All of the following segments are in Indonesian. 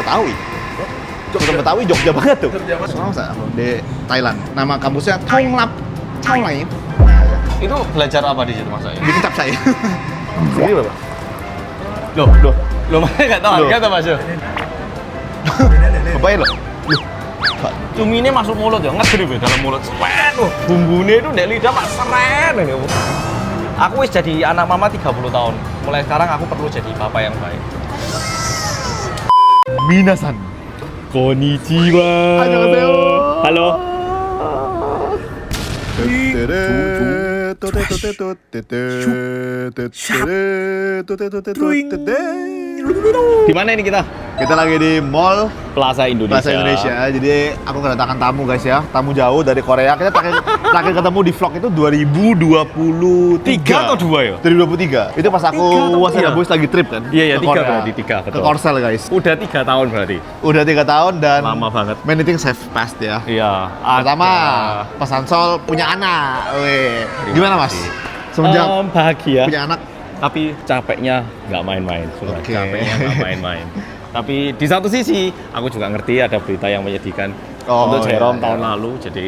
Betawi. Soto Betawi Jogja banget tuh. Sama di Thailand. Nama kampusnya Thong Lap Chao Lai. Itu belajar apa di situ Mas? Bikin capcay. Segini berapa? Loh, mana nggak tahu harga tuh Mas? Apa ya lo? Cumi ini masuk mulut ya, ngedrip ya dalam mulut. Seren, bumbunya itu di lidah Pak, seren. Aku wis jadi anak mama 30 tahun. Mulai sekarang aku perlu jadi bapak yang baik. Minasan. Konnichiwa. Annyeonghaseyo. Halo. Di mana ini kita? Kita lagi di Mall Plaza Indonesia. Plaza Indonesia. Jadi aku kedatangan tamu guys ya, tamu jauh dari Korea. Kita terakhir ketemu di vlog itu 2023 atau 2 ya? 2023. Itu pas aku Waseda Boys lagi trip kan? Iya, ke 3 Korea. berarti 3 Ke betul. Korsel guys. Udah 3 tahun berarti. Udah 3 tahun dan Lama banget. many things have passed ya. Iya. Pertama, Mas Ansol punya anak. Weh, gimana Mas? Semenjak Bahagia. punya anak. Tapi capeknya nggak main-main. Sudah Oke. capeknya nggak main-main. Tapi di satu sisi, aku juga ngerti ada berita yang menyedihkan untuk Jerome iya. tahun lalu. Jadi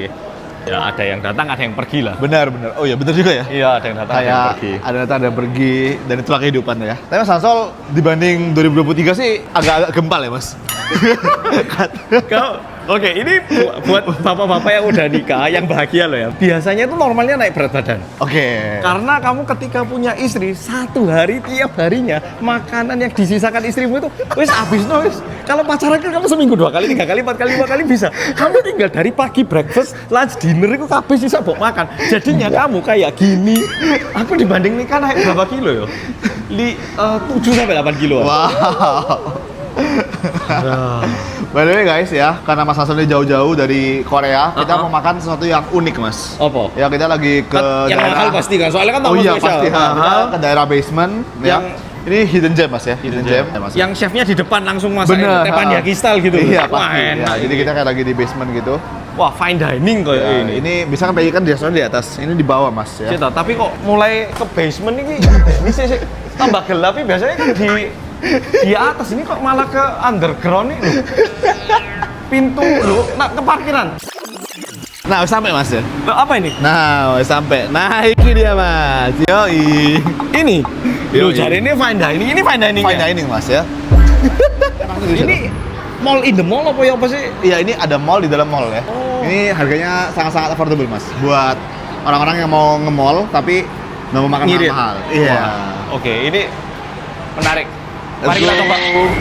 ya ada yang datang, ada yang pergi lah. Benar. Oh iya, benar juga ya. Iya, ada yang datang, ada yang Kayak pergi. ada datang, ada yang pergi, dan itulah kehidupan ya. Tapi Mas Ansol dibanding 2023 sih agak-agak gempal ya Mas. Oke, ini buat bapak-bapak yang udah nikah, yang bahagia loh ya. Biasanya itu normalnya naik berat badan. Oke. Karena kamu ketika punya istri, satu hari tiap harinya makanan yang disisakan istrimu itu wis habis no wis. Kalau pacaran kan kamu seminggu 2 kali, 3 kali, 4 kali, 5 kali bisa. Kamu tinggal dari pagi breakfast, lunch, dinner itu kabeh sisa bawa makan. Jadinya kamu kayak gini. Aku dibanding nikah naik berapa kilo ya? 7 sampai 8 kilo. Wow. By the way guys ya, karena Mas Ansol ini jauh-jauh dari Korea, kita mau makan sesuatu yang unik Mas. Apa? Ya kita lagi ke Yang mahal pasti kan, soalnya kan tamu Oh iya spesial. pasti mahal. Ke daerah basement. Yang ini hidden gem Mas ya, hidden gem. Ya, Mas. Yang chefnya di depan langsung masakin Bener. teppanyaki style gitu. Iya Wah, pasti. Ya, enak jadi ini. kita kayak lagi di basement gitu. Wah, fine dining kayak Ya, ini. ini bisa kan kan di restoran di atas, ini di bawah Mas ya. Cita, tapi kok mulai ke basement ini bisa sih tambah gelap, tapi biasanya kan di atas ini kok malah ke underground nih loh. Pintu loh, nah ke parkiran. Nah, udah sampai Mas ya. Loh, apa ini? Nah, udah sampai. Nah, ini dia Mas. Yoi. Ini. Loh, Yoi. jadi ini fine dining. Ini fine dining. Fine dining Mas ya. Ini mall in the mall apa ya apa sih? Iya, ini ada mall di dalam mall ya. Oh. Ini harganya sangat-sangat affordable Mas. Buat orang-orang yang mau nge-mall tapi nggak mau makan Ngirit. mahal. Iya. Wah, oke, ini menarik. Mari kita Let's go. coba.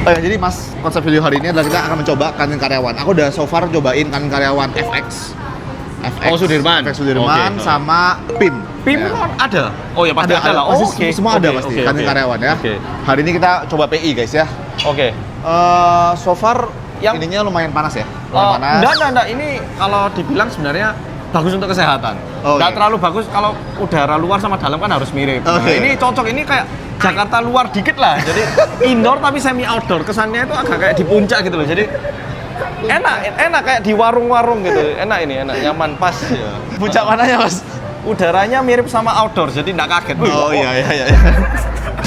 Oh ya, jadi Mas, konsep video hari ini adalah kita akan mencoba kantin karyawan. Aku udah so far cobain kantin karyawan FX. Oh, Sudirman. FX Sudirman Oke. sama PIM. PIM Ya. kan ada. Oh ya pasti ada lah. Oh, Pasti oke. semua ada Oke, pasti oke, kantin oke. karyawan ya. Oke. Hari ini kita coba PI guys ya. Oke. So far Yang- ininya lumayan panas ya. Lumayan panas. Enggak. Ini kalau dibilang sebenarnya bagus untuk kesehatan. Oh, Nggak iya. terlalu bagus kalau udara luar sama dalam kan harus mirip. Nah, Oke. ini cocok, ini kayak Jakarta luar dikit lah. Jadi indoor tapi semi outdoor. Kesannya itu agak kayak di puncak gitu loh. Jadi enak kayak di warung-warung gitu. Enak ini, enak, nyaman, pas. Ya. Puncak mananya Mas? Udaranya mirip sama outdoor, jadi nggak kaget. Wih, Oh kok- iya.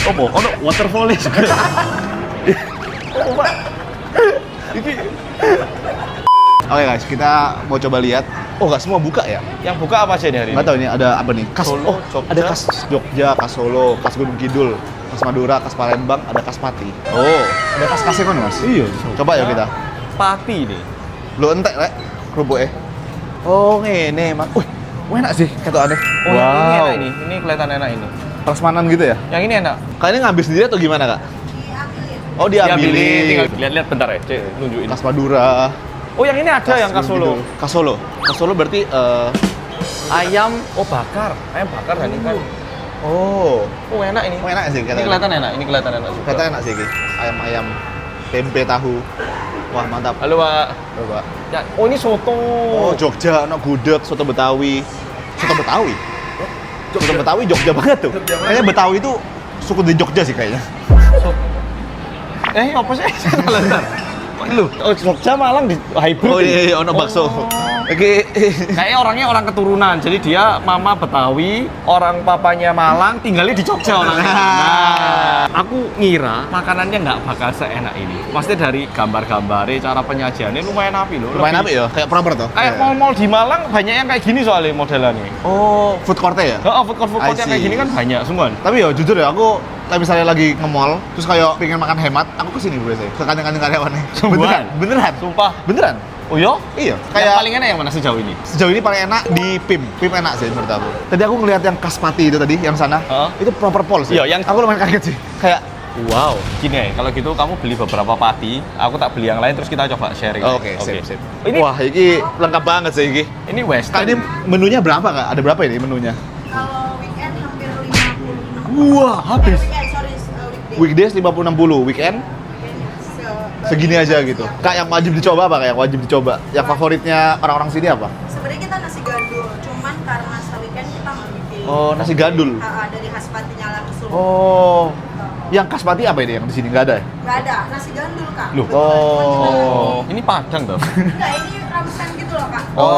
Apa? Ono waterfall juga. Oh, Pak. Ini Oke guys, kita mau coba lihat. Oh, nggak semua buka ya? yang buka apa aja nih hari ini? Nggak tahu ini ada apa nih? Khas Solo, Jogja. ada khas Jogja, khas Solo, khas Gunung Kidul, khas Madura, khas Palembang, ada khas Pati. Oh, Ada khas-khasnya kan Mas? iya. Coba ya kita. Pati nih. Lu entek rek kerupuknya. Oh, ngene, Mas. Wih, enak sih ketokane. Oh, yang ini enak ini. Ini kelihatan enak ini. Prasmanan gitu ya? Yang ini enak. Kalian ngambil sendiri atau gimana, Kak? Oh, diambilin. Tinggal lihat-lihat bentar ya, Cek, nunjukin. Khas Madura. Oh, yang ini ada yang khas Solo. Khas Solo. Khas Solo berarti Ayam bakar. Ayam bakar dan ikan. oh, Oh, enak ini. enak sih Ini katanya. kelihatan enak. Ini kelihatan enak juga. Kata enak sih, Ki. Ayam-ayam tempe tahu. Wah, mantap. Halo, Pak. Coba. Ya, oh ini soto. Oh, Jogja, ono gudeg, soto Betawi. Soto Betawi? Soto Betawi Jogja banget tuh. Kayaknya Betawi itu suku di Jogja sih kayaknya. Apa sih? Salah, Ntar. Lu, oh, Jogja Malang di hybrid. Oh ini? iya, ono bakso. Oh. Oke. Kayaknya orangnya orang keturunan, jadi dia mama Betawi, orang papanya Malang, tinggalnya di Jogja orangnya. Nah, aku ngira makanannya nggak bakal seenak ini. Maksudnya dari gambar-gambarnya, cara penyajiannya lumayan api loh. Lumayan apa ya? Kayak proper tuh. Kayak mall-mall di Malang banyak yang kayak gini soalnya modelannya. Oh, food court-nya ya? Oh, food court I yang kayak see. gini kan banyak semua. Tapi ya jujur ya, aku misalnya lagi nge-mall, terus kayak pengen makan hemat, aku kesini biasanya. Ke kantin-kantin karyawannya. Beneran? Beneran. Sumpah. Beneran. Oh iya? Iya. Yang Kayak paling enak yang mana sejauh ini? sejauh ini paling enak di PIM. PIM enak sih menurut aku. Tadi aku ngeliat yang Kaspati itu tadi, yang sana. Heeh. Itu proper pol sih. Iya, yang- aku lumayan kaget sih. Kayak Wow. Gini ya, kalau gitu kamu beli beberapa pati, aku tak beli yang lain terus kita coba sharing. oke, sip. Ini Wah, ini lengkap banget sih ini. ini western. Kak, ini menunya berapa, Kak? Ada berapa ini menunya? Kalau weekend hampir 56. Wah, habis. Weekend, sorry, weekday. Weekdays 50-60, weekend segini aja gitu. Kak, yang wajib dicoba apa, Kak? Yang wajib dicoba? Yang favoritnya orang-orang sini apa? Sebenarnya kita nasi gandul, cuman karena weekend kita nggak bikin. Oh, nasi gandul. Dari khas patinya langsung. Oh. Yang Kaspati apa ini yang di sini nggak ada ya? Nggak ada, nasi gandul kak. Loh. Oh. Ini Padang tuh. Enggak, ini ramsan gitu loh kak. Oh,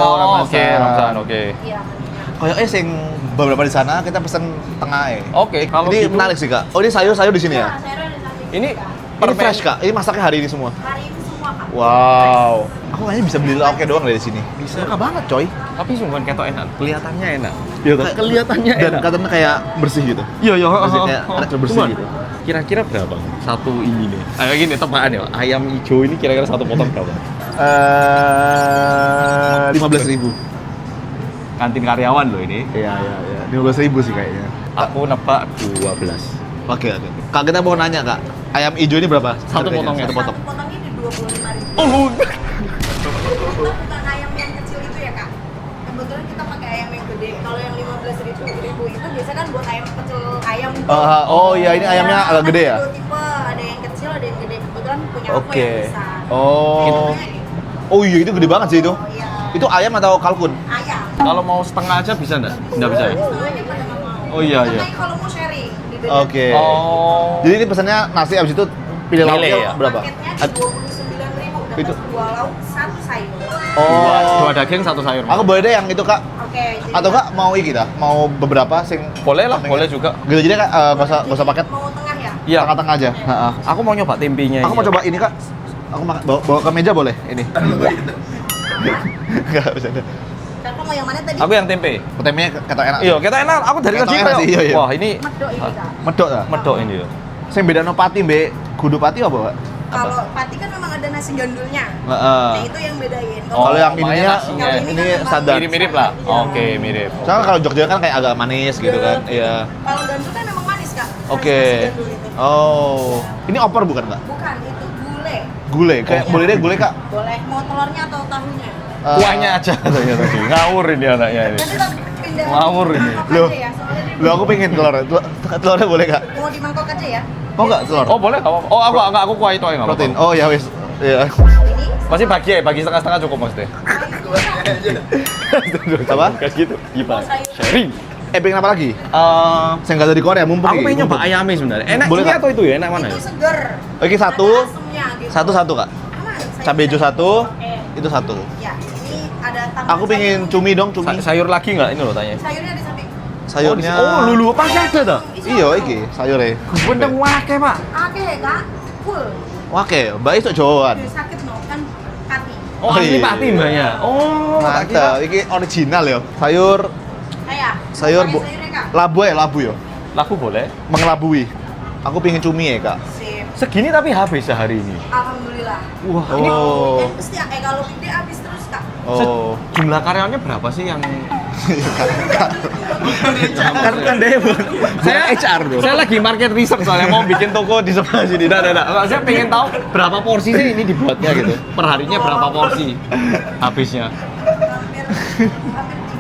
oke, Ramazan. Ramzan, oke. Iya, menunya. Kayaknya sing beberapa di sana kita pesen tengah ya. Oke, kalau Ini gitu, menarik sih, Kak. Oh, ini sayur-sayur di sini ya? Nah, sayurnya ada samping Ini juga. Ini fresh, Kak. Ini masaknya hari ini semua. Hari ini semua kak. Wow. Aku kayaknya bisa beli lauknya doang dari sini. Bisa. Lengkap banget, coy. tapi sungguhan ketok enak. Kelihatannya enak. Iya, Kelihatannya Dan enak. katanya kayak bersih gitu. Iya, iya, Bersih, kayak ada bersih Cuman, gitu. Kira-kira berapa satu ini nih? Ayo gini tebakan ya. Ayam hijau ini kira-kira satu potong berapa? 15.000. Kantin karyawan loh ini. Iya. 15.000 sih kayaknya. Aku nebak 12. Oke. Kak, kita mau nanya, Kak. Ayam hijau ini berapa? Satu Harganya? potongnya. Satu potong. Satu potong ini 25.000. Oh, Kita bukan ayam yang kecil itu ya kak. Kebetulan kita pakai ayam yang gede. Kalau yang 15.000 itu biasa kan buat ayam kecil ayam. Gitu. Oh iya, ini ayamnya agak gede ya? Ada dua tipe, ada yang kecil, ada yang gede. Kebetulan punya aku Oke. yang besar. Oh. Gitu. Oh iya, itu gede banget sih itu. Oh iya. Itu ayam atau kalkun? Ayam. kalau mau setengah aja bisa enggak? Enggak bisa ya? Setengahnya pada nggak mau. Oh iya, iya. Makanya kalau mau sharing. Oke. Oh. Jadi ini pesannya nasi abis itu pilih Pilih lauknya ya? berapa? Paketnya 29.000 dapat Itu. 2 lauk, 1 sayur. Dua daging satu sayur. Aku boleh deh yang itu, Kak. Oke. jadi Atau Kak mau iki dah? Mau beberapa sing Boleh lah, boleh juga. Gitu jadi Kak, gak usah paket. Mau tengah ya? Iya. Tengah-tengah aja. Heeh. Aku mau nyoba tempenya. Aku mau coba ini, Kak. Aku bawa ke meja boleh? Ini. Enggak bisa deh. Kakak mau yang mana tadi? Aku yang tempe. Temenya kata enak. Iya, kita enak. Aku dari Ketok tadi enak kayak, sih, iya. wah ini Medok ini kak. Medok ta? medok ini ya. Sing bedano pati mbek kudu pati apa, Pak? Kalau pati kan memang ada nasi gandulnya. Heeh. Nah itu yang bedain. Kalau yang makanya ininya nasinya. Kalau ini kan memang standar. Mirip-mirip lah. Iya. Oke, mirip. Soalnya kalau Jogja kan kayak agak manis gitu kan. Iya. Kalau gandul kan memang manis kak. Oke. Nasi gandul itu. Oh. Ini opor bukan, Kak? Bukan, itu gulai. Gulai. Kayak Iya. boleh deh gulai, Kak. Boleh. Mau telurnya atau tahunya? Eh, Aja katanya tadi. Ngawur ini anaknya ini. Nanti tak pindah. Ngawur ini. Mangkok Loh. aja ya, soalnya dia Loh, aku pengen telur. Telurnya boleh, Kak? mau di mangkok aja ya. Mau nggak telur? Oh, boleh. Oh, aku kuah itu enggak Protein. Oh ya wis. Iya. Ini Pasti bagi ya, bagi setengah-setengah cukup maksudnya. Apa? Kayak gitu. Gimana? Sharing. Pengen apa lagi? Saya nggak ada di Korea, mumpung Aku iki, pengen nyoba mumpung. ayamnya sebenarnya. Enak Boleh, ini Kak? atau itu ya? Enak mana itu ya? seger. Oke, satu. Ada asemnya gitu. Satu, Kak. Aman, Cabai hijau satu, Oke. itu satu. Ya, ini ada tambahan. Aku pengen sayur. cumi dong, cumi. Sayur lagi nggak ini loh tanya. Sayurnya di samping. Sayurnya. Oh, lulu pasti ada dah. Iya, iki sayurnya. Bendeng wake, Pak. Oke, kak. Full. Oke, Mbak Iso Jawan. Udah sakit no kan kati. Oh, Oh, ini iya. pati mbaknya. Oh, tak kira. Mantap, iki original ya. Sayur Kayak. sayur Pakai sayurnya kak. labu ya. Laku boleh. Mengelabui. Aku pengen cumi ya, Kak. Sip. Segini tapi habis sehari ini. Alhamdulillah. Wah, Oh. ini Pasti ya, kalau gede habis terus kak. Oh. jumlah karyawannya berapa sih yang kan deh. Saya HR tuh. Saya lagi market research soalnya mau bikin toko di sebelah sini. Nah. Saya pengen tahu berapa porsi sih ini dibuatnya gitu. Perharinya berapa porsi habisnya? Hampir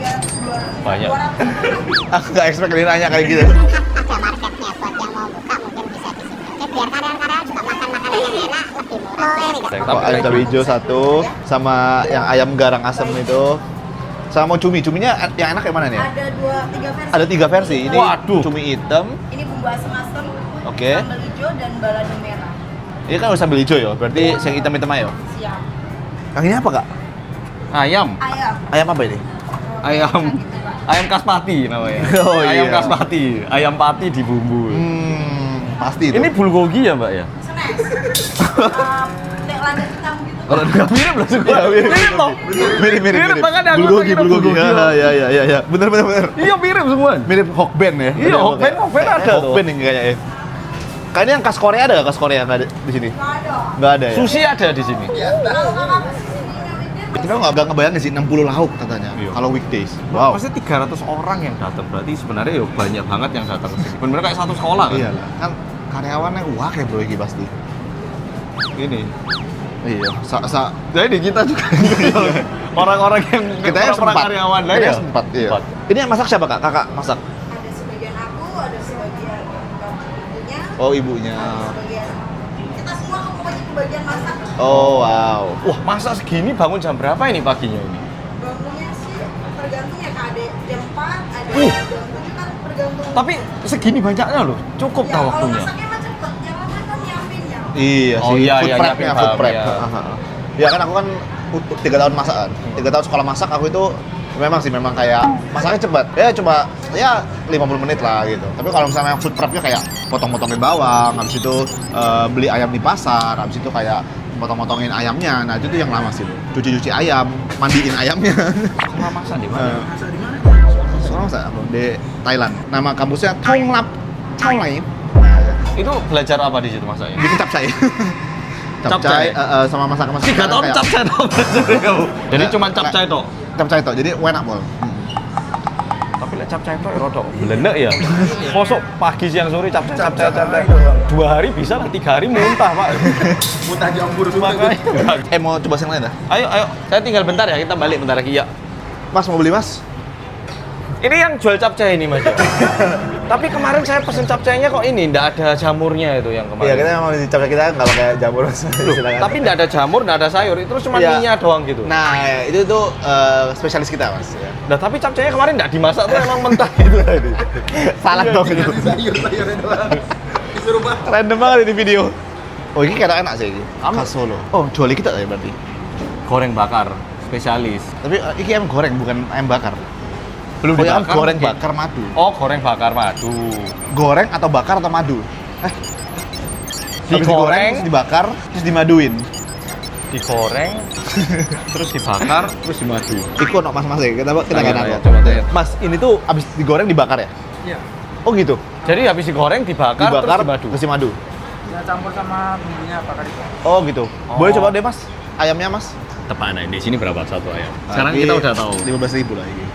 300 Banyak. 200. Aku nggak expect dia nanya kayak gitu. Oh, ayam cabai hijau satu, sama yang ayam garang asem itu, sama cumi. Cuminya yang enak yang mana nih? Ada 3 versi. Ada 3 versi. Ini Waduh. cumi hitam. Ini bumbu asem-asem, Oke. sambal hijau dan balado merah. Ini kan udah sambal hijau ya. Berarti yang hitam-hitam ayo. Siap. Yang ini apa, Kak? Ayam. Ayam. Ayam apa ini? Ayam. Ayam kaspati namanya. Oh, Ayam iya. kaspati. Ayam pati di bumbu. Pasti itu. Ini bulgogi ya, Mbak ya? Snack. Nek lada hitam gitu. Kalau nggak mirip loh suka. Iya, mirip. toh. Mirip. Makanya aku Bulgogi. kira bulgogi. Ya. Bener. Iya mirip semua. Mirip Hokben ya. Iya, Hokben ada tuh. Hokben yang kayaknya. Kayaknya yang khas Korea ada nggak khas Korea nggak ada di sini? Nggak ada. Nggak ada ya. Sushi ada di sini. Kalau kakak kesini weekend Kita nggak ngebayangin sih 60 lauk katanya. Iya. Kalau weekdays. Wow. Maksudnya 300 orang yang datang berarti sebenarnya ya banyak banget yang datang ke sini. Benar kayak satu sekolah kan? Iya lah. Kan karyawannya wah kayak bro ini pasti. Ini. Iya. Jadi kita juga orang-orang yang Kita yang orang-orang sempat. karyawan lah Kita ya. yang sempat. Iya. Ini yang masak siapa kak? Kakak masak. ada sebagian aku, ada sebagian ibunya, Oh ibunya. ada sebagian kita semua pokoknya kebagian masak. Oh wow. Wah, masa segini bangun jam berapa ini paginya ini? Bangunnya sih tergantung ya kak, ada jam 4, ada Uh. jam 7 kan tergantung. Tapi segini banyaknya loh, cukup ya, tau kalau waktunya. masaknya mah cepet, yang lama kan nyiapinnya. Iya Oh, sih. iya, Food iya, prep-nya, nyiapin food paham, prep. ya. Aha. Ya kan aku kan 3 tahun masak kan. 3 tahun sekolah masak aku itu memang kayak masaknya cepat. Ya cuma ya 50 menit lah gitu. Tapi kalau misalnya food prep-nya kayak potong-potongin bawang, habis itu beli ayam di pasar, habis itu kayak potong-potongin ayamnya. Nah, itu tuh yang lama sih. Cuci-cuci ayam, mandiin ayamnya. Sekolah masak di mana? Sekolah masak aku di Thailand. Nama kampusnya Thong Lap Chao Lai. Itu belajar apa di situ masaknya? Bikin capcay. Capcay? Sama masak-masak. 3 tahun kayak- capcay toh belajar kamu. Jadi Nggak, cuma capcay toh. Capcay toh. Jadi enak bol. Tapi lek capcay toh rodok belendek ya. Mosok pagi siang sore capcay. 2 hari bisa lah, 3 hari muntah, Pak. Muntah jambur Makanya. Mau coba yang lain dah? Ayo, saya tinggal bentar ya, kita balik bentar lagi ya. Mas mau beli mas? Ini yang jual capcay ini, Mas. Tapi kemarin saya pesen capcaynya kok ini ndak ada jamurnya itu yang kemarin. Iya kita mau di capcay kita nggak pakai jamur mas. Silakan. Tapi ndak ada jamur, ndak ada sayur, itu cuma Iya. minyak doang gitu. Nah itu tuh spesialis kita mas. Ya. Nah, tapi capcaynya kemarin ndak dimasak tuh emang mentah gitu. Salah dong itu. sayur-sayurnya doang. Disuruh makan. Random banget ini video. Oh ini kira enak sih. Am- Khas Solo. Oh jual kita ya berarti. Goreng bakar spesialis. Tapi ini ayam goreng bukan ayam bakar. Belum Oh, ayam dibakar. goreng mungkin. bakar madu. Oh, goreng bakar madu. Goreng atau bakar atau madu? Habis Digoreng, terus dibakar, terus dimaduin. digoreng, terus dibakar, terus dimadu. Ikut no mas ya, kita Ayo, nggak ayo, nangkep. coba tanya. Mas ini tuh abis digoreng dibakar ya? Iya. Oh gitu. Jadi habis digoreng, dibakar, Dibakar terus dimadu. terus dimadu. Ya campur sama bumbunya apa kali? Oh gitu. Oh. Boleh coba deh mas, ayamnya mas. Tepat di sini berapa satu ayam? Sekarang kita udah tahu. 15.000 lah ini.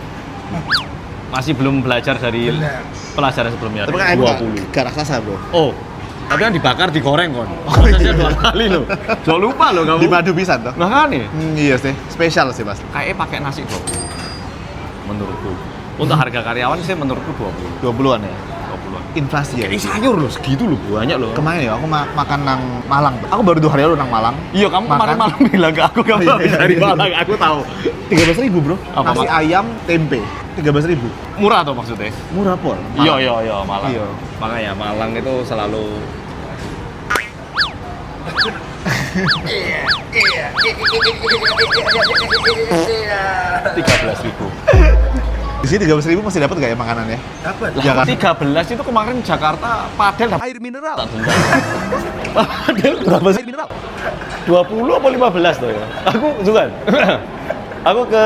Masih belum belajar dari Benar. pelajaran sebelumnya. Tapi kan ayam 20. gak raksasa bro. Oh, tapi yang dibakar digoreng kon. Prosesnya 2 kali loh. Jangan lupa loh kamu. Dimadu bisa tuh. Nah kan nih, Iya sih, spesial sih mas. kayaknya pakai nasi 20. Menurutku. Untuk harga karyawan sih menurutku 20. 20-an ya. 20-an. Inflasi ya. Ini sayur loh, segitu loh, banyak loh. Kemarin ya aku makan nang Malang. Aku baru 2 hari lalu nang Malang. Iya, kamu kemarin Makan. malam bilang ke aku kamu Iya, habis iya, dari iya. Malang, aku tahu. 13.000 bro. Apa, Nasi Pak? ayam tempe. 13.000. Murah tuh maksudnya? Murah pol. Iya, Malang. Iya. Makanya Malang itu selalu 13.000. Di sini 13.000 masih dapat gak ya makanannya? Dapat. Jangan. 13 itu kemarin Jakarta Padel dapat Air mineral. Padel berapa sih mineral? 20 apa 15 tuh ya? Aku juga. Aku ke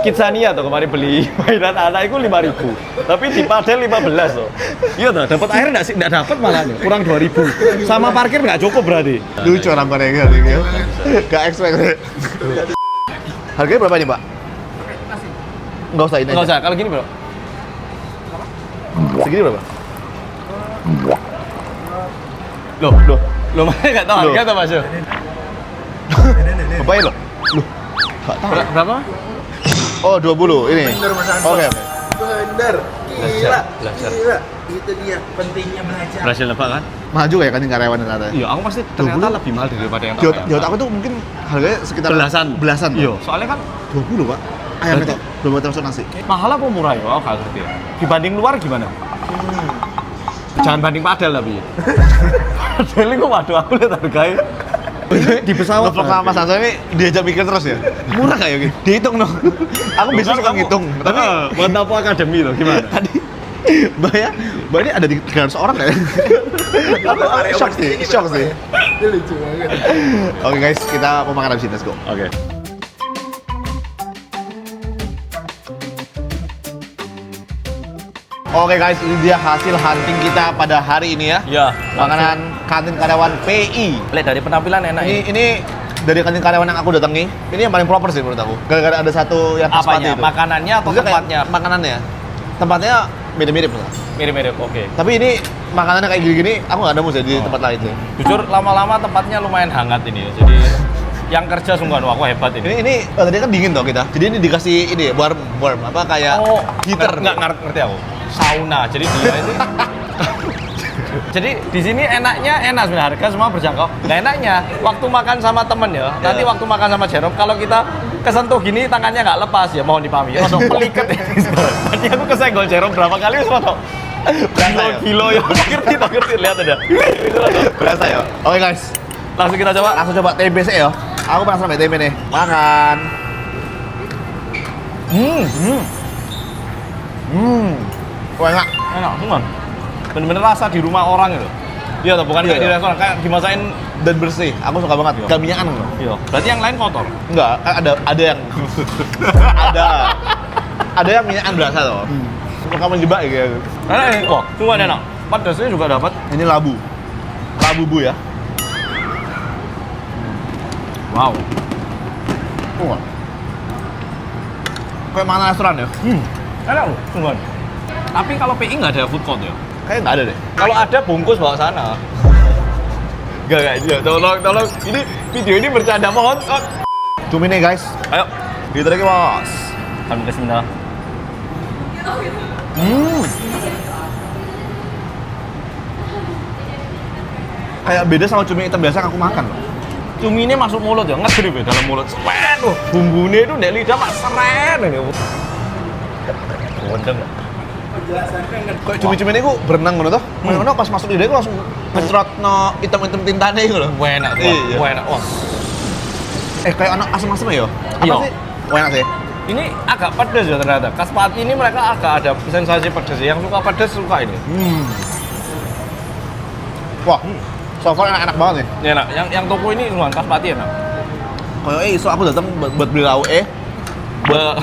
Kidsania tuh kemarin beli mainan anak itu 5.000. Tapi di Padel 15 tuh. Iya tuh, dapat air enggak sih? Enggak dapat malah nih, kurang 2.000. Sama parkir enggak cukup berarti. Lucu orang Korea gitu. Gak expect. Harganya berapa nih, Pak? Enggak usah ini Enggak aja. usah, kalau gini, Bro. Segini berapa? Loh, lo mana enggak tahu harga tuh, Mas? Apa ya lo? Loh. Gak tahu. Berapa? Oh, 20 ini. Bener Mas Anton. Oke. Bener. Belajar, Gila. belajar. Gila. Itu dia pentingnya belajar. Berhasil nebak kan? Maju kayak kan ini karyawan ternyata. Iya, aku pasti ternyata lebih mahal daripada yang Di otak aku tuh mungkin harganya sekitar belasan. Iya, soalnya kan 20, Pak. Ayam itu belum termasuk nasi. mahal apa murah ya? Aku nggak ngerti ya. Dibanding luar gimana? Jangan banding Padel tapi. Padel itu waduh aku lihat harganya Di pesawat. Ngevlog sama Mas Hasan ini diajak mikir terus ya. Murah kayak gitu. Dihitung dong. Aku biasanya suka ngitung, tapi buat Napo Academy loh gimana? tadi Mbak ini ada di 300 orang kayak. Shock sih. Itu lucu banget. Oke guys, kita mau makan habis ini, let's go. Oke. Oke guys, ini dia hasil hunting kita pada hari ini ya. Ya, Makanan kantin karyawan PI. Lihat dari penampilan enak Ini dari kantin karyawan yang aku datangi, ini yang paling proper sih menurut aku. Gara-gara ada satu yang khas Apanya? itu. Makanannya atau Maksudnya kayak tempatnya? Makanannya. Tempatnya mirip-mirip lah. Mirip-mirip, oke. Tapi ini makanannya kayak gini-gini, aku nggak nemu sih di tempat lain sih. Jujur lama-lama tempatnya lumayan hangat ini ya. Jadi yang kerja sungguh aku hebat ini. Ini tadi kan dingin toh kita. Jadi ini dikasih ini warm apa kayak heater. Nggak ngerti aku. Sauna. Jadi dia itu. Jadi di sini enaknya enak sebenarnya, harga semua berjangkau. Nggak enaknya waktu makan sama temen ya. Nanti waktu makan sama Jerome, kalau kita kesentuh gini tangannya nggak lepas ya, mohon dipahami. Masuk peliket ya. Tadi aku kesenggol Jerome berapa kali wis foto. Kilo ya. Ngerti lihat aja. Berasa ya. Oke guys, Langsung kita coba. langsung coba TB sih ya. Aku penasaran sama TB nih. Makan. Wah enak. Enak, cuman bener-bener rasa di rumah orang gitu. Iya, bukan kayak di restoran, kayak dimasakin. Dan bersih. Aku suka banget. Iya. Gak minyakan loh. Iya. Berarti yang lain kotor. Enggak, ada yang ada yang minyakan berasa loh. Suka menjebak gitu. Enak ini kok, cuma enak. Pedasnya juga dapat. Ini labu. Labu bu ya. Wow. Wah. Kayak mana restoran ya? Enak loh, sungguhan. Tapi kalau PI nggak ada food court ya? Kayaknya nggak ada deh. Kalau ada bungkus bawa sana. Gak, ya, tolong. Ini video ini bercanda, mohon. Cumi nih guys. Ayo. Gitu lagi bos. Bismillah. Kayak beda sama cumi hitam biasa yang aku makan loh. Cumi ini masuk mulut ya, ngedrip ya dalam mulut. Seret tuh, bumbunya itu di lidah mak seret ini. Wendeng. Kayak cumi-cumi ini aku berenang ngono toh. Ngono pas masuk lidah aku langsung ngecerot no hitam-hitam tintane gitu loh. Enak, Iya. enak. Wah. Kayak anak asam-asam ya? Apa Iya. sih? Enak sih. Ini agak pedas ya ternyata. Kaspati ini mereka agak ada sensasi pedas. Yang suka pedas suka ini. Wah, so far enak banget nih. Ini enak. Yang toko ini cuma kaspati enak. Kayak iso aku datang buat beli lauk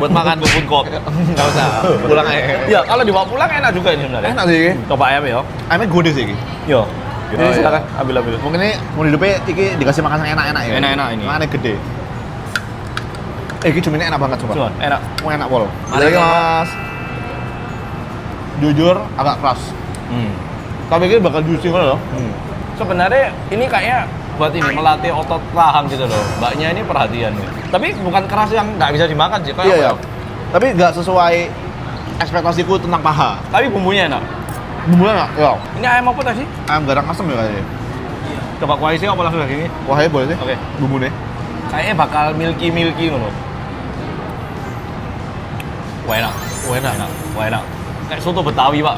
buat makan food court. Enggak usah, pulang aja. Ya, kalau dibawa pulang enak juga ini sebenarnya. Enak sih. Coba ayam ya. Ayamnya gede sih iki. Yo. Ini silakan. ambil. Mungkin ini mau hidupnya iki dikasih makan yang enak-enak ya. Enak-enak ini. Makannya gede. Iki cumi ini enak banget coba. Cuman enak. Wah, enak pol. Mari, Lagi mas. Jujur agak keras. Tapi ini bakal juicy kan loh. Sebenarnya ini kayaknya buat ini melatih otot rahang gitu loh. Mbaknya ini perhatian nih. Tapi bukan keras yang nggak bisa dimakan sih. Kayak Iya apa ya. ya? Tapi nggak sesuai ekspektasiku tentang paha. Tapi bumbunya enak. Bumbunya nggak? Ya. Ini ayam apa tadi? Ayam garang asem ya kayaknya. Coba kuahnya sih apa langsung kayak gini? Wah, ya boleh sih. Oke. Bumbunya. Kayaknya bakal milky ngono. Wah enak. Wah enak. Kayak soto Betawi, Pak.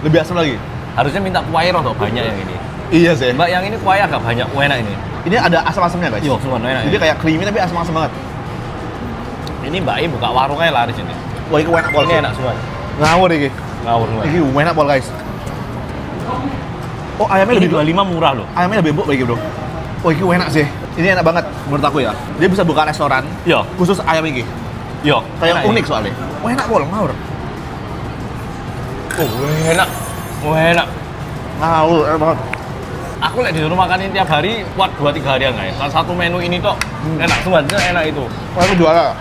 Lebih asam lagi. Harusnya minta kuahnya roto banyak yang ini. Iya sih. Mbak yang ini kuahnya agak banyak. Wah enak ini. Ini ada asam-asamnya guys. Yo, semua enak. Jadi kayak creamy tapi asam-asam banget. Ini Mbak I buka warungnya lah di sini. Wah, ini enak pol. Ini enak semua. Ngawur iki. Ngawur semua. Iki enak pol guys. Oh, ayamnya Ini lebih 25 murah loh. ayamnya lebih empuk lagi, Bro. Oh, iki enak sih. Ini enak banget menurut aku ya. Dia bisa buka restoran Yo, khusus ayam iki. yo. Kayak enak unik ini. soalnya. Oh, enak pol, ngawur. Oh, enak. Wah enak. Ngawur, enak banget. Aku lihat disuruh makanin tiap hari, kuat 2-3 harian nggak ya? Salah satu menu ini tok enak, semuanya enak itu. Wah, aku juara.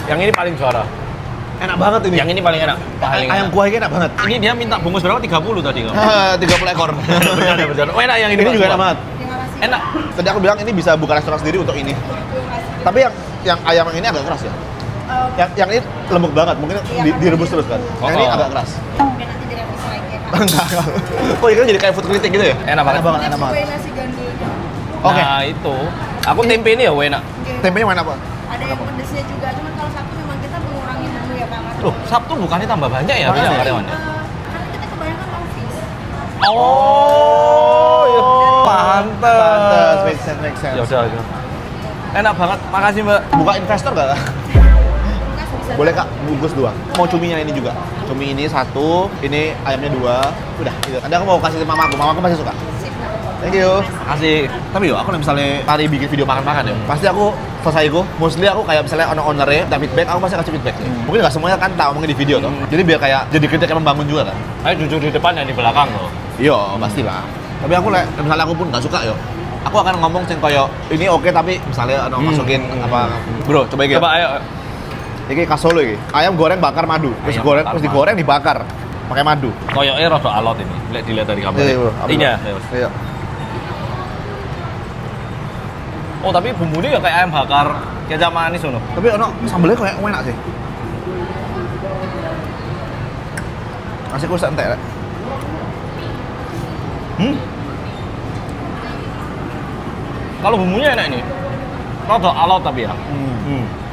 Yang ini paling juara. Enak banget ini. Yang ini paling enak. Paling Ayam enak. kuahnya enak banget. Ini dia minta bungkus berapa? 30 tadi kok. 30 ekor. Benar. Oh enak yang ini. Ini Pak, juga enak semua. banget. Terima kasih. Enak. Tadi aku bilang ini bisa buka restoran sendiri untuk ini. Terima kasih. Tapi yang ayam yang ini agak keras ya. Yang ini lembut banget, mungkin direbus terus kan. Yang ini agak keras. Mungkin nanti direvisi lagi ya, Kak. Enggak. Oh, ini jadi kayak food critic gitu ya? Enak banget. Enak banget, Kita enak banget. cobain nasi gandulnya. Oke. Nah itu. Aku tempe ini ya wah enak. Oke. Tempenya mana, Pak? Ada yang pedesnya juga, cuman kalau Sabtu memang kita mengurangi menu ya, Kak. Loh, Sabtu bukannya tambah banyak ya harusnya karyawannya? Karena kita kebanyakan office. Oh, iya. Pantes. Make sense, make sense. Ya udah. Enak banget. Makasih, Mbak. Buka investor nggak? Bekas bisa. Boleh Kak, bungkus 2. Mau cuminya ini juga. Cumi ini 1, ini ayamnya 2. Udah, gitu. Nanti aku mau kasih ke mamaku pasti suka. Sip, Kak. Thank you. Makasih. Tapi yo, aku misalnya tadi bikin video makan-makan ya, pasti aku selesai gue, mostly aku kayak misalnya owner-ownernya, minta feedback, aku pasti kasih feedback. Mungkin nggak semuanya kan tak omongin di video tuh. Jadi biar kayak jadi kritik yang membangun juga kan. Ayo jujur di depan dan di belakang loh. Iya, pastilah. Tapi aku misalnya aku pun nggak suka yo, aku akan ngomong sing koyo ini oke tapi misalnya masukin apa, bro coba iki. Coba ayo. Iki kasolo iki. Ayam goreng bakar madu. Terus Ayam goreng bakar terus digoreng dibakar pakai madu. Koyoknya rada alot ini. Dilihat dari gambar. Iya, bro. Iya. Iya. Oh, tapi bumbunya ya kayak ayam bakar kecap manis ngono. Tapi ono sambelnya kayak enak sih. Masih kurang entek rek. Kalau bumbunya enak ini. Rada alot tapi ya.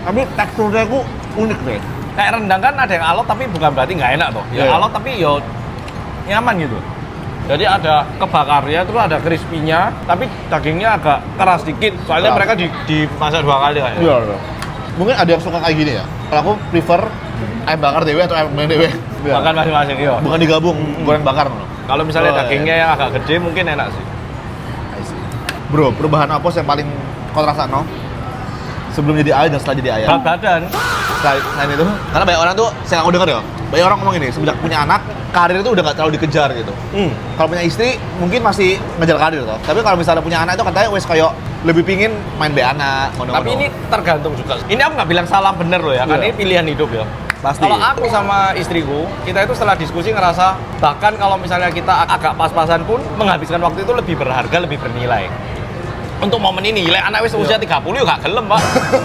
Tapi teksturnya aku unik deh. Kayak rendang kan ada yang alot tapi bukan berarti nggak enak toh. Ya Iya. alot tapi yo nyaman gitu. Jadi ada kebakarnya, terus ada crispy-nya, tapi dagingnya agak keras dikit. Soalnya Keras. mereka dimasak 2 kali kayaknya. Iya. Mungkin ada yang suka kayak gini ya. Kalau aku prefer ayam bakar dewe atau ayam goreng dewe. Makan masing-masing iya. Bukan digabung, goreng bakar loh. Kalau misalnya Oh, dagingnya yang agak gede mungkin enak sih. Bro, perubahan apa sih yang paling kau rasakan no? Sebelum jadi ayam dan setelah jadi ayam? Berat badan. Selain itu, karena banyak orang tuh, saya aku dengar ya, banyak orang ngomong ini, semenjak punya anak, karir itu udah gak terlalu dikejar gitu. Kalau punya istri, mungkin masih ngejar karir toh. Tapi kalau misalnya punya anak itu katanya wes kayak lebih pingin main be anak. Tapi ini tergantung juga. Ini aku nggak bilang salah bener loh ya, kan Iya. ini pilihan hidup ya. Pasti. Kalau aku sama istriku, kita itu setelah diskusi ngerasa bahkan kalau misalnya kita agak pas-pasan pun menghabiskan waktu itu lebih berharga, lebih bernilai. Untuk momen ini, nilai anak wis usia 30 ya gak gelem, Pak.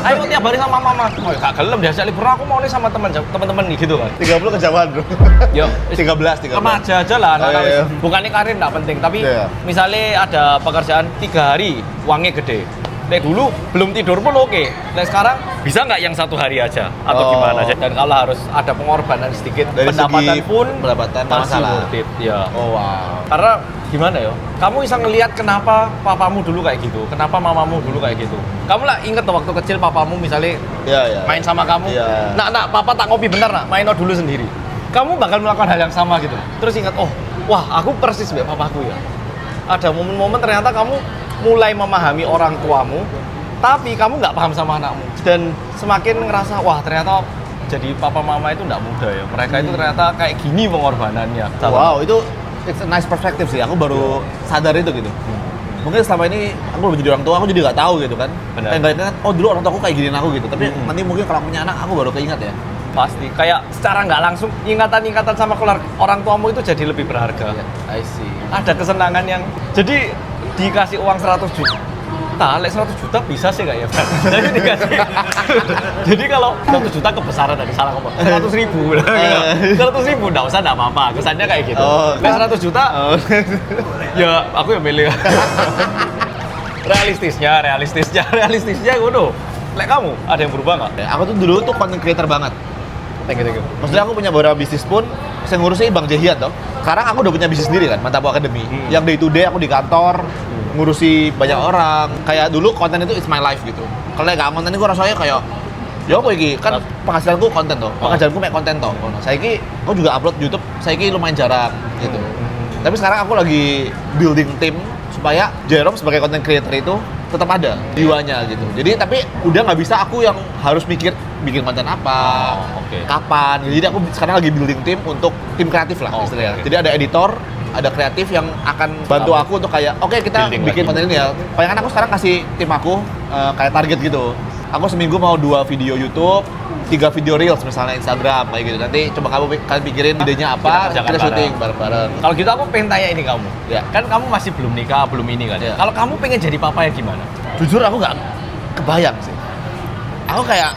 Ayo tiap hari sama mama. Oh, ya gak gelem, diajak liburan aku mau nih sama teman-teman nih gitu kan. 30 kejauhan bro. Yo, 13. remaja aja lah anak-anak Oh, iya, wis. iya. Bukannya karir nggak penting, tapi Iya. misalnya ada pekerjaan 3 hari, uangnya gede. Kayak dulu belum tidur pun oke. Nah sekarang bisa nggak yang 1 hari aja atau Oh. gimana aja? Dan kalau harus ada pengorbanan sedikit, Dari pendapatan segi pun pendapatan nggak masih masalah. worth it, ya. Oh wow. Karena gimana ya? Kamu bisa ngelihat kenapa papamu dulu kayak gitu, kenapa mamamu dulu kayak gitu. Kamu lah inget tuh waktu kecil papamu misalnya Iya, iya. main sama kamu, Iya. nak papa tak ngopi bentar nak, main dulu sendiri. Kamu bakal melakukan hal yang sama gitu. Terus ingat, oh, wah aku persis kayak papaku ya. Ada momen-momen ternyata kamu mulai memahami orang tuamu, tapi kamu nggak paham sama anakmu. Dan semakin ngerasa, wah ternyata jadi papa mama itu nggak mudah ya. Mereka itu ternyata kayak gini pengorbanannya. Wow, itu it's a nice perspective sih. Aku baru sadar itu gitu. Mungkin selama ini aku belum jadi orang tua, aku jadi nggak tahu gitu kan. Benar. Kayak nggak ingat, oh dulu orang tua aku kayak giniin aku gitu. Tapi nanti mungkin kalau punya anak, aku baru keinget ya. Pasti. Kayak secara nggak langsung, ingatan-ingatan sama orang tuamu itu jadi lebih berharga. I see. Ada kesenangan yang jadi dikasih uang 100 juta. Lek 100 juta bisa sih nggak ya? Jadi dikasih. Jadi kalau 100 juta kebesaran tadi salah ngomong. 100.000 lah. 100.000 nggak usah nggak apa-apa. Kesannya kayak gitu. Oh. Lek 100 juta, ya aku yang milih. realistisnya ngono. Lek kamu ada yang berubah nggak? Aku tuh dulu tuh content creator banget. Thank you. Maksudnya aku punya beberapa bisnis pun, saya ngurusnya Bang Jehiat toh. Sekarang aku udah punya bisnis sendiri kan, Mantap Academy. Yang day to day aku di kantor, ngurusi banyak orang. Kayak dulu konten itu it's my life gitu. Kalau nggak konten itu rasanya kayak ya apa iki kan penghasilanku konten toh. Pekerjaanku make konten toh. Saya aku juga upload YouTube, saya lumayan jarang gitu. Tapi sekarang aku lagi building tim supaya Jerome sebagai content creator itu tetap ada jiwanya gitu. Jadi tapi udah nggak bisa aku yang harus mikir bikin konten apa, Oke. kapan. Jadi aku sekarang lagi building tim untuk tim kreatif lah Oh, istilahnya. oke. Jadi ada editor, ada kreatif yang akan bantu aku untuk kayak oke kita Building bikin lagi. konten ini ya. Palingan aku sekarang kasih tim aku kayak target gitu. Aku seminggu mau 2 video YouTube, 3 video Reels misalnya Instagram kayak gitu. Nanti coba kalian pikirin idenya apa, Kita kerjakan kita syuting bareng-bareng. Kalau gitu aku pengen tanya ini kamu. Ya. Kan kamu masih belum nikah, belum ini kan. Ya. Kalau kamu pengen jadi papa ya gimana? Jujur aku nggak kebayang sih. Aku kayak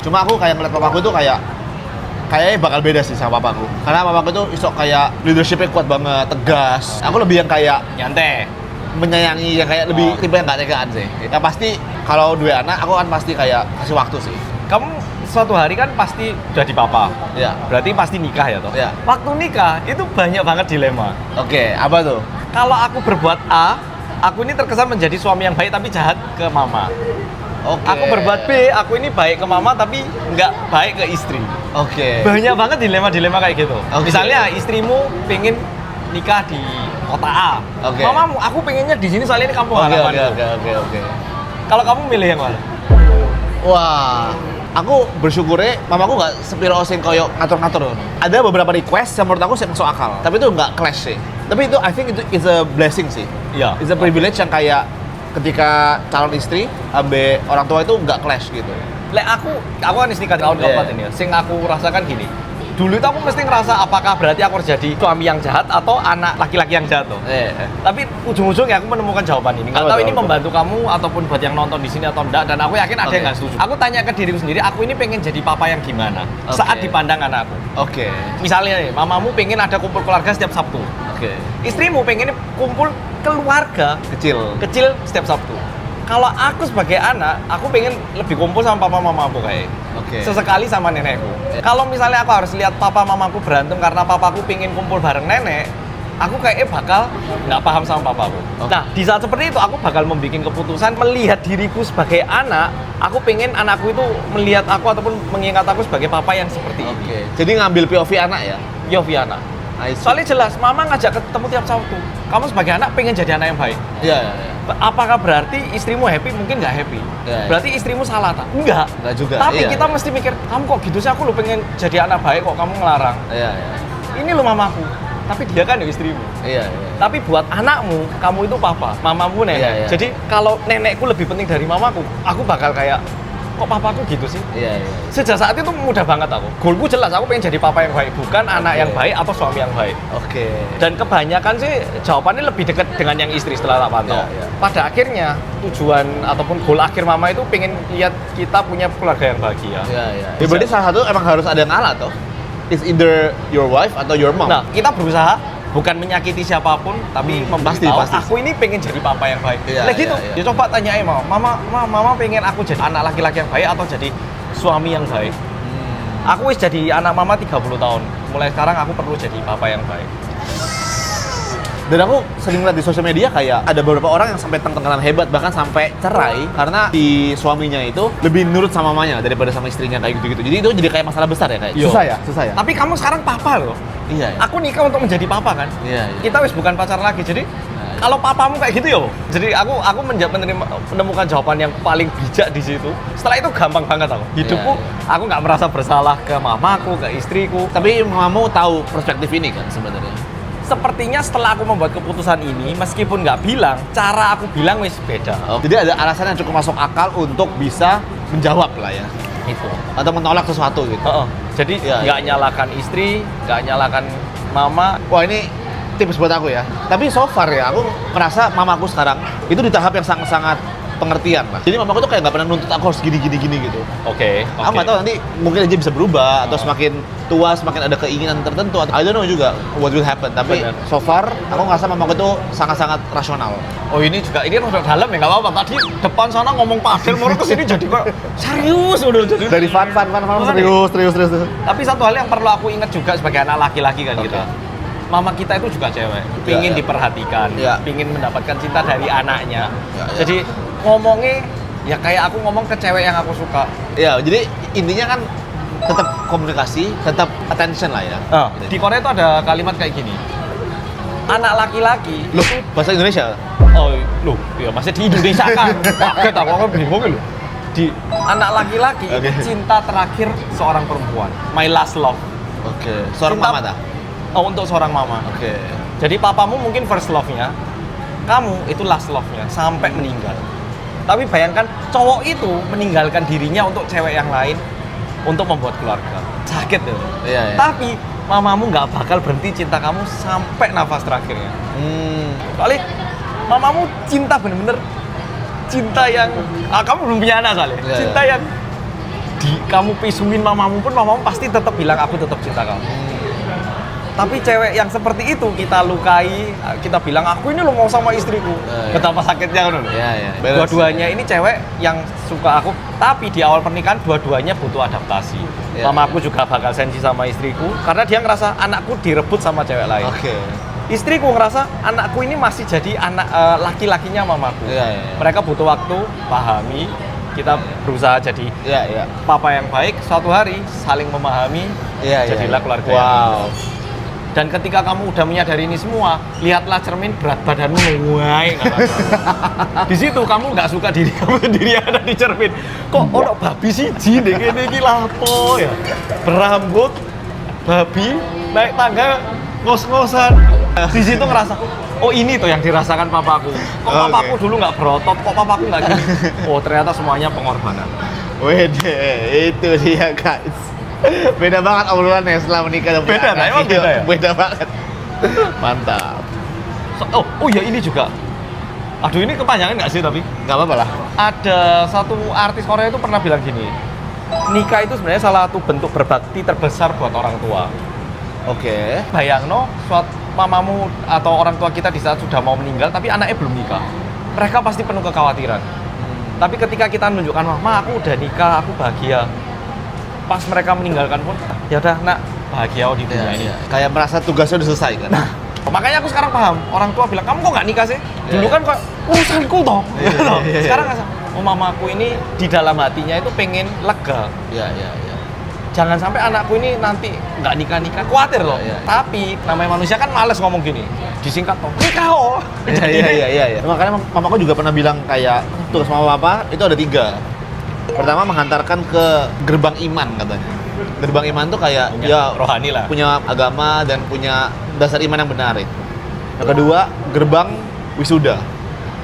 cuma aku kayak ngeliat papaku tuh kayaknya bakal beda sih sama papaku. Karena papaku tuh isok kayak leadership-nya kuat banget, tegas. Aku lebih yang kayak Nyantai. menyayangi, yang kayak lebih tipe yang gak tegaan sih. Yang pasti kalau 2 anak aku kan pasti kayak kasih waktu sih. Kamu suatu hari kan pasti jadi papa. Ya. Berarti pasti nikah ya toh? Ya. Waktu nikah itu banyak banget dilema. Oke, apa tuh? kalau aku berbuat A, aku ini terkesan menjadi suami yang baik tapi jahat ke mama. Oke. Aku berbuat B, aku ini baik ke mama tapi nggak baik ke istri. Oke. Banyak banget dilema-dilema kayak gitu. Oke. Misalnya istrimu pengen nikah di kota A. Oke. Mamamu, aku pengennya di sini soalnya ini kampung Oke, halamanku. oke. Kalau kamu milih yang mana? Wah, aku bersyukurnya mamaku nggak sepiro sing koyo ngatur-ngatur. Ada beberapa request yang menurut aku masuk akal, tapi itu nggak clash sih. Tapi itu I think itu is a blessing sih. Iya. It's a privilege yang kayak ketika calon istri ambe orang tua itu nggak clash gitu. Lek aku kan nikah tahun keempat ini ya. Sing aku rasakan gini. Dulu itu aku mesti ngerasa apakah berarti aku harus jadi suami yang jahat atau anak laki-laki yang jahat tuh. Tapi ujung-ujungnya aku menemukan jawaban ini. Nggak Apa tahu tuh, ini apa? membantu kamu ataupun buat yang nonton di sini atau enggak. Dan aku yakin ada yang Oke. nggak setuju. Aku tanya ke diriku sendiri, aku ini pengen jadi papa yang gimana saat Oke. dipandang anakku. Oke. Misalnya nih, mamamu pengen ada kumpul keluarga setiap Sabtu. Oke. Istrimu pengen kumpul keluarga Kecil. kecil setiap Sabtu. Kalau aku sebagai anak, aku pengen lebih kumpul sama papa mamaku kayak. Oke. Sesekali sama nenekku. Kalau misalnya aku harus lihat papa mamaku berantem karena papaku pengen kumpul bareng nenek, aku kayaknya bakal nggak paham sama papaku. Oke. Nah, di saat seperti itu aku bakal membuat keputusan melihat diriku sebagai anak, aku pengen anakku itu melihat aku ataupun mengingat aku sebagai papa yang seperti ini. Oke. Jadi ngambil POV anak ya? Yoviana. I see. Soalnya jelas, mama ngajak ketemu tiap Sabtu. Kamu sebagai anak pengen jadi anak yang baik. Iya. Apakah berarti istrimu happy? Mungkin nggak happy. Iya. Berarti istrimu salah tak? Enggak. Nggak juga, Tapi iya. kita mesti mikir, kamu kok gitu sih? Aku lu pengen jadi anak baik kok kamu ngelarang. Iya. Ini lo mamaku. Tapi dia kan ya istrimu. Iya. Tapi buat anakmu, kamu itu papa, mamamu nenek. Iya, iya. Jadi kalau nenekku lebih penting dari mamaku, aku bakal kayak, kok papaku gitu sih? Iya. Sejak saat itu mudah banget aku. Goalku jelas, aku pengen jadi papa yang baik, bukan anak yang baik atau suami yang baik. Oke. Dan kebanyakan sih jawabannya lebih dekat dengan yang istri setelah tak pantau. Iya. Pada akhirnya tujuan ataupun goal akhir mama itu pengen lihat kita punya keluarga yang bahagia. Iya. Ya, berarti salah satu emang harus ada yang ngalah toh. It's either your wife atau your mom. Nah, kita berusaha bukan menyakiti siapapun, tapi Pasti, memberitahu pasti. aku ini pengen jadi papa yang baik. Iya, Nah gitu, iya. ya coba tanyain mama pengen aku jadi anak laki-laki yang baik atau jadi suami yang baik. Aku wis jadi anak mama 30 tahun. Mulai sekarang aku perlu jadi papa yang baik. Dan aku sering lihat di sosial media kayak ada beberapa orang yang sampai tengkar-tengkaran hebat, bahkan sampai cerai karena si suaminya itu lebih nurut sama mamanya daripada sama istrinya kayak gitu-gitu. Jadi itu jadi kayak masalah besar ya kayak. Yo. Susah ya. Tapi kamu sekarang papa loh. Iya. Aku nikah untuk menjadi papa kan. Iya. Kita wis bukan pacar lagi. Jadi kalau papamu kayak gitu yo. Jadi aku menemukan jawaban yang paling bijak di situ. Setelah itu gampang banget aku. Hidupku aku nggak merasa bersalah ke mamaku, ke istriku. Tapi mamamu tahu perspektif ini kan sebenarnya. Sepertinya setelah aku membuat keputusan ini, meskipun nggak bilang, cara aku bilang wis beda. Jadi ada alasan yang cukup masuk akal untuk bisa menjawab lah ya. Itu. Atau menolak sesuatu gitu. Jadi Iya, nggak nyalakan istri, nggak nyalakan mama. Wah ini tips buat aku ya. Tapi so far ya, aku merasa mamaku sekarang itu di tahap yang sangat-sangat pengertian lah. Jadi mamaku tuh kayak nggak pernah nuntut aku harus gini gitu. Oke. Aku nggak tahu nanti mungkin aja bisa berubah atau semakin tua semakin ada keinginan tertentu. I don't know juga what will happen. Tapi Benar. so far aku ngerasa mamaku tuh sangat-sangat rasional. Oh ini rada dalam ya nggak apa-apa. Tadi depan sana ngomong padel, mau kesini jadi kok serius udah jadi. Dari fun serius. Tapi satu hal yang perlu aku ingat juga sebagai anak laki-laki kan Oke. gitu. Mama kita itu juga cewek, pingin ya. diperhatikan, Ya. pingin mendapatkan cinta dari anaknya. Ya. Jadi ngomongnya ya kayak aku ngomong ke cewek yang aku suka. Ya, jadi intinya kan tetap komunikasi, tetap attention lah ya. Di Korea itu ada kalimat kayak gini. Anak laki-laki. Loh, bahasa Indonesia? Oh, loh, ya masih di Indonesia kan. Kaget aku bingung loh. Di anak laki-laki itu Oke. cinta terakhir seorang perempuan. My last love. Oke. Seorang Cinta- mama dah? Oh, untuk seorang mama. Oke. Jadi papamu mungkin first love-nya, kamu itu last love-nya sampai meninggal. Tapi bayangkan cowok itu meninggalkan dirinya untuk cewek yang lain untuk membuat keluarga. Sakit tuh. Iya. Tapi mamamu nggak bakal berhenti cinta kamu sampai nafas terakhirnya. Soalnya mamamu cinta bener-bener cinta yang kamu belum punya anak soalnya. Iya, Cinta yang kamu pisumin mamamu pun mamamu pasti tetap bilang aku tetap cinta kamu. Tapi cewek yang seperti itu kita lukai, kita bilang aku ini lo mau sama istriku. Iya. Betapa sakitnya kan. Iya. Dua-duanya ini cewek yang suka aku, tapi di awal pernikahan dua-duanya butuh adaptasi. Iya. Mamaku juga bakal sensi sama istriku karena dia ngerasa anakku direbut sama cewek lain. Oke. istriku ngerasa anakku ini masih jadi anak laki-lakinya mamaku. Iya. Mereka butuh waktu, pahami, kita berusaha jadi Iya. papa yang baik, suatu hari saling memahami, Iya. jadilah keluarga yang bagus. Dan ketika kamu udah menyadari ini semua, lihatlah cermin berat badanmu menguai. Di situ kamu nggak suka diri kamu sendiri ada di cermin. Kok ono babi siji nih ini lapo ya? Berambut babi naik tangga ngos-ngosan. Di situ ngerasa, oh ini tuh yang dirasakan papaku. Kok papaku dulu nggak berotot, kok papaku nggak gini. Oh ternyata semuanya pengorbanan. Wede, itu dia guys. Beda banget obrolannya setelah menikah dan punya Beda, anak. emang beda ya? Beda banget. Mantap. Oh iya ini juga. Aduh ini kepanjangan nggak sih tapi? Gak apa-apa lah. Ada satu artis Korea itu pernah bilang gini, nikah itu sebenarnya salah satu bentuk berbakti terbesar buat orang tua. Oke. Bayangno, suatu mamamu atau orang tua kita di saat sudah mau meninggal tapi anaknya belum nikah, mereka pasti penuh kekhawatiran. Tapi ketika kita menunjukkan, mama aku udah nikah, aku bahagia. Pas mereka meninggalkan pun, ya udah nak, bahagia di dunia ini. Kayak merasa tugasnya udah selesai kan? Nah, makanya aku sekarang paham. Orang tua bilang, kamu kok nggak nikah sih? Dulu kan kok urusanku toh. Sekarang nggak oh mamaku ini di dalam hatinya itu pengen lega. Iya. Jangan sampai anakku ini nanti nggak nikah-nikah, khawatir loh. Iya. Tapi namanya manusia kan males ngomong gini. Disingkat toh, nikah oh. Iya. Makanya mamaku juga pernah bilang kayak tugas mama papa itu ada 3. Pertama menghantarkan ke gerbang iman katanya. Gerbang iman tuh kayak ya rohani lah. punya agama dan punya dasar iman yang benar. Yang kedua, gerbang wisuda.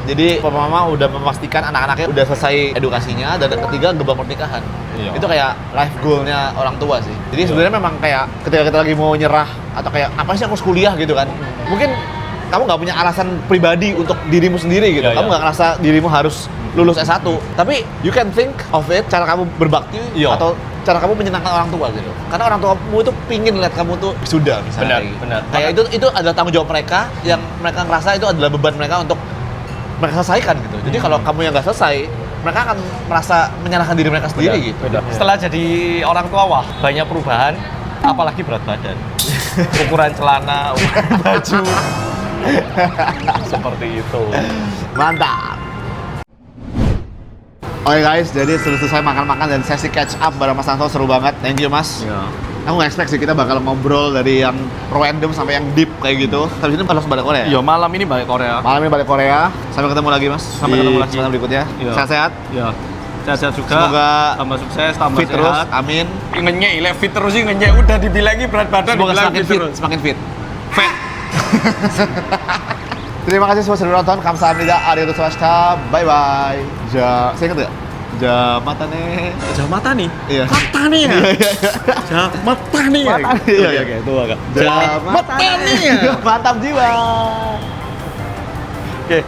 Jadi papa mama udah memastikan anak-anaknya udah selesai edukasinya, dan yang ketiga gerbang pernikahan. Iya. Itu kayak life goal-nya orang tua sih. Jadi sebenarnya memang kayak ketika kita lagi mau nyerah atau kayak apa sih aku harus kuliah gitu kan. Mungkin kamu nggak punya alasan pribadi untuk dirimu sendiri gitu. Iya, Kamu iya. nggak ngerasa dirimu harus lulus S1. Tapi you can think of it, cara kamu berbakti Iya. atau cara kamu menyenangkan orang tua gitu. Karena orang tuamu itu pingin lihat kamu tuh sudah misalnya. Benar. Kayak itu adalah tanggung jawab mereka yang mereka ngerasa itu adalah beban mereka untuk mereka selesaikan gitu. Jadi kalau kamu yang nggak selesai, mereka akan merasa menyalahkan diri mereka sendiri gitu. Setelah jadi orang tua, wah banyak perubahan, apalagi berat badan. Ukuran celana, ukuran baju. Seperti itu. Mantap. Oke guys, jadi sudah selesai makan-makan dan sesi catch up bareng Mas Anto seru banget. Thank you Mas. Ya. Aku nggak expect sih kita bakal ngobrol dari yang random sampai yang deep kayak gitu. Habis ini langsung balik Korea. Iya, malam ini balik Korea. Malam ini balik Korea. Sampai ketemu lagi Mas. Sampai ketemu lagi. Kesempatan berikutnya. Iya. Sehat-sehat. Ya. Sehat-sehat juga. Semoga tambah sukses, tambah fit terus. sehat. Amin. Ngenyek, fit terus sih ngenyek. Udah dibilangi berat badan, Semoga dibilang semakin fit fit. terus. Semakin fit. Fit. Terima kasih semua sudah nonton. Kamsahamnida. Arigatou gozaimashita. Bye bye. Saya ingat nggak? Mata nih. Mata nih. Iya. Mata nih ya. Mata nih ya. Mata nih. Iya, oke, itu agak. Mata nih. Mantap jiwa. Oke.